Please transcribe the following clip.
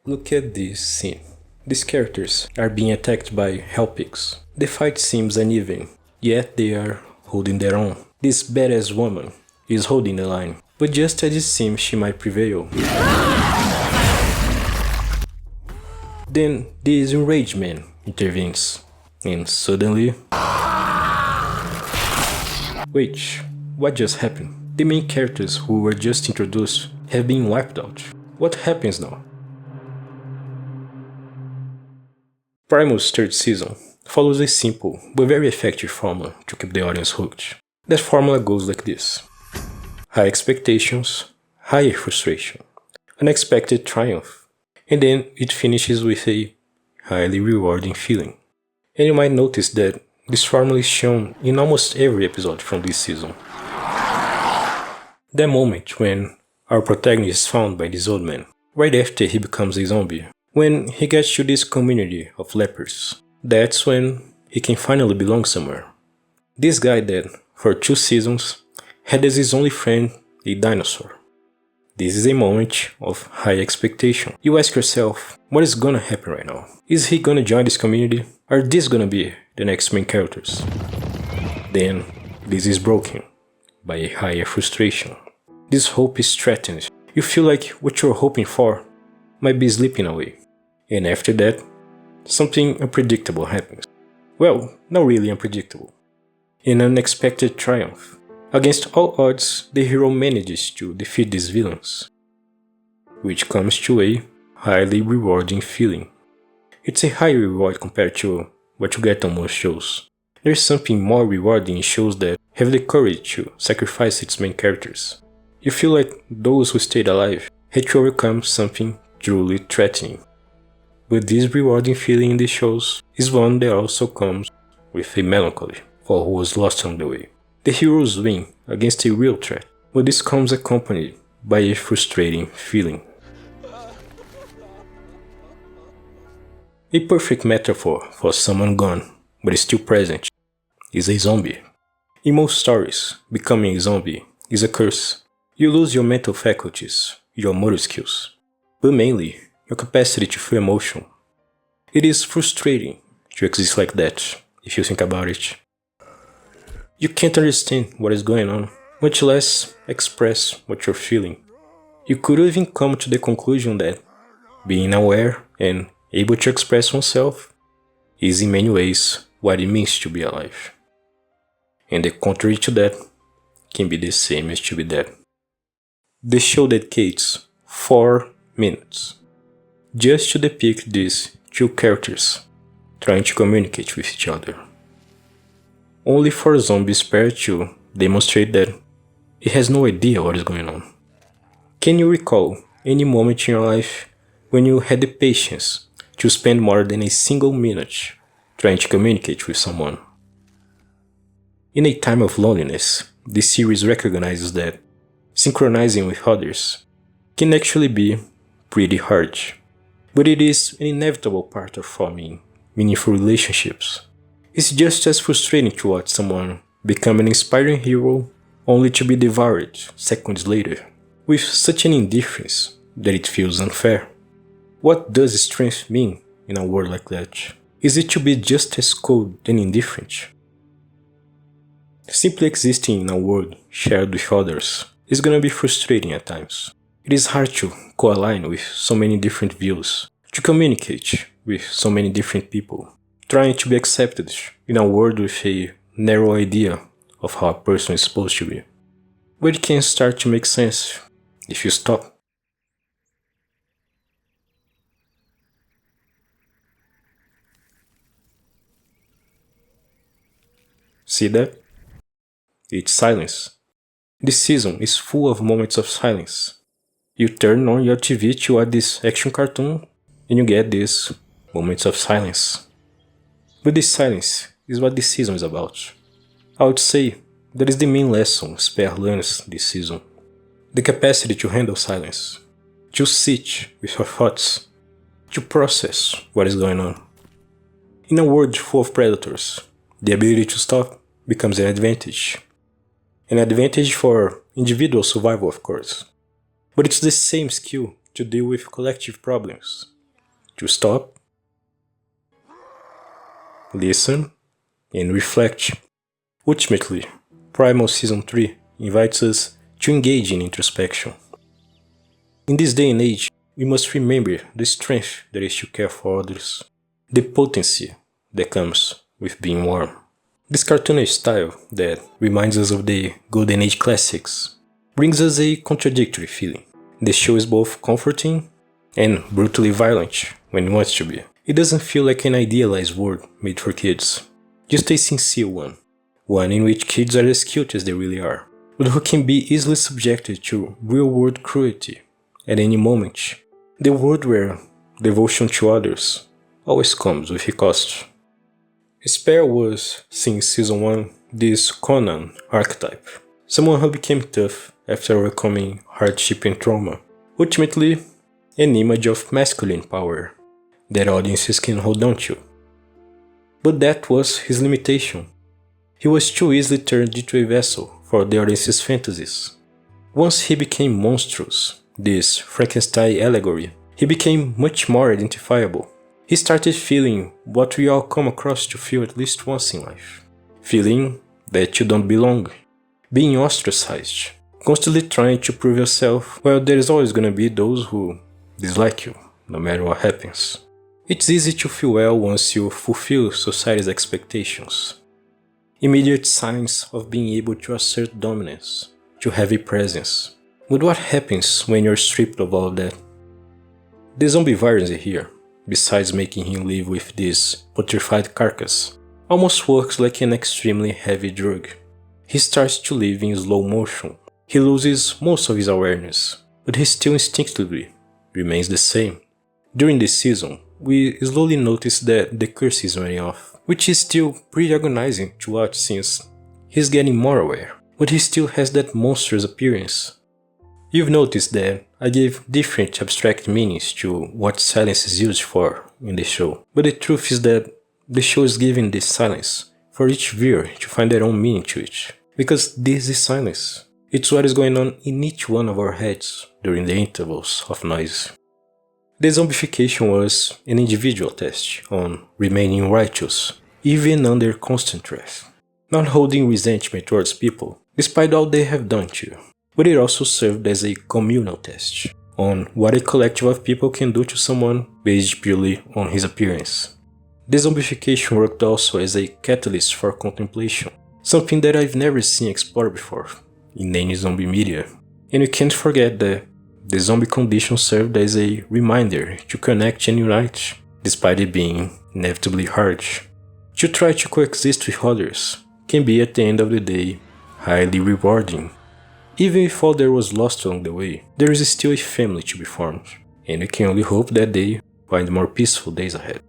Look at this scene. These characters are being attacked by Hellpigs. The fight seems uneven, yet they are holding their own. This badass woman is holding the line, but just as it seems she might prevail. Then this enraged man intervenes, and suddenly... Wait, what just happened? The main characters who were just introduced have been wiped out. What happens now? Primal's third season follows a simple but very effective formula to keep the audience hooked. That formula goes like this: high expectations, higher frustration, unexpected triumph, and then it finishes with a highly rewarding feeling. And you might notice that this formula is shown in almost every episode from this season. That moment when our protagonist is found by this old man, right after he becomes a zombie, when he gets to this community of lepers, that's when he can finally belong somewhere. This guy that, for 2 seasons, had as his only friend a dinosaur. This is a moment of high expectation. You ask yourself, what is gonna happen right now? Is he gonna join this community? Are these gonna be the next main characters? Then, this is broken by a higher frustration. This hope is threatened. You feel like what you're hoping for might be slipping away. And after that, something unpredictable happens. Well, not really unpredictable. An unexpected triumph. Against all odds, the hero manages to defeat these villains, which comes to a highly rewarding feeling. It's a high reward compared to what you get on most shows. There's something more rewarding in shows that have the courage to sacrifice its main characters. You feel like those who stayed alive had to overcome something truly threatening. But this rewarding feeling in these shows is one that also comes with a melancholy for who was lost on the way. The heroes win against a real threat, but this comes accompanied by a frustrating feeling. A perfect metaphor for someone gone, but still present, is a zombie. In most stories, becoming a zombie is a curse. You lose your mental faculties, your motor skills, but mainly your capacity to feel emotion. It is frustrating to exist like that, if you think about it. You can't understand what is going on, much less express what you're feeling. You could even come to the conclusion that being aware and able to express oneself is in many ways what it means to be alive. And the contrary to that can be the same as to be dead. The show dedicates 4 minutes just to depict these 2 characters trying to communicate with each other. Only for Zombies Part 2 demonstrate that it has no idea what is going on. Can you recall any moment in your life when you had the patience to spend more than a single minute trying to communicate with someone? In a time of loneliness, this series recognizes that synchronizing with others can actually be pretty hard, but it is an inevitable part of forming meaningful relationships. It's just as frustrating to watch someone become an inspiring hero only to be devoured seconds later, with such an indifference that it feels unfair. What does strength mean in a world like that? Is it to be just as cold and indifferent? Simply existing in a world shared with others is gonna be frustrating at times. It is hard to co-align with so many different views, to communicate with so many different people, trying to be accepted in a world with a narrow idea of how a person is supposed to be. But it can start to make sense if you stop. See that? It's silence. This season is full of moments of silence. You turn on your TV to watch this action cartoon and you get these moments of silence. But this silence is what this season is about. I would say that is the main lesson Spear learns this season. The capacity to handle silence, to sit with your thoughts, to process what is going on. In a world full of predators, the ability to stop becomes an advantage. An advantage for individual survival, of course. But it's the same skill to deal with collective problems to stop, listen, and reflect. Ultimately, Primal Season 3 invites us to engage in introspection. In this day and age, we must remember the strength that is to care for others, the potency that comes with being warm. This cartoonish style that reminds us of the Golden Age classics brings us a contradictory feeling. The show is both comforting and brutally violent when it wants to be. It doesn't feel like an idealized world made for kids, just a sincere one in which kids are as cute as they really are, but who can be easily subjected to real-world cruelty at any moment. The world where devotion to others always comes with a cost. Spare was, since Season 1, this Conan archetype, someone who became tough after overcoming hardship and trauma, ultimately an image of masculine power that audiences can hold on to. But that was his limitation. He was too easily turned into a vessel for the audience's fantasies. Once he became monstrous, this Frankenstein allegory, he became much more identifiable. He started feeling what we all come across to feel at least once in life. Feeling that you don't belong, being ostracized, constantly trying to prove yourself while there is always gonna be those who dislike you, no matter what happens. It's easy to feel well once you fulfill society's expectations. Immediate signs of being able to assert dominance, to have a presence. But what happens when you're stripped of all of that? The zombie virus here, besides making him live with this putrefied carcass, almost works like an extremely heavy drug. He starts to live in slow motion. He loses most of his awareness, but he still instinctively remains the same. During this season, we slowly notice that the curse is wearing off, which is still pretty agonizing to watch since he's getting more aware, but he still has that monstrous appearance. You've noticed that I gave different abstract meanings to what silence is used for in the show, but the truth is that the show is giving this silence for each viewer to find their own meaning to it, because this is silence. It's what is going on in each one of our heads during the intervals of noise. The zombification was an individual test on remaining righteous, even under constant threat, not holding resentment towards people, despite all they have done to you. But it also served as a communal test on what a collective of people can do to someone based purely on his appearance. The zombification worked also as a catalyst for contemplation, something that I've never seen explored before in any zombie media. And you can't forget that the zombie condition served as a reminder to connect and unite, despite it being inevitably hard. To try to coexist with others can be, at the end of the day, highly rewarding. Even if all there was lost along the way, there is still a family to be formed, and we can only hope that they find more peaceful days ahead.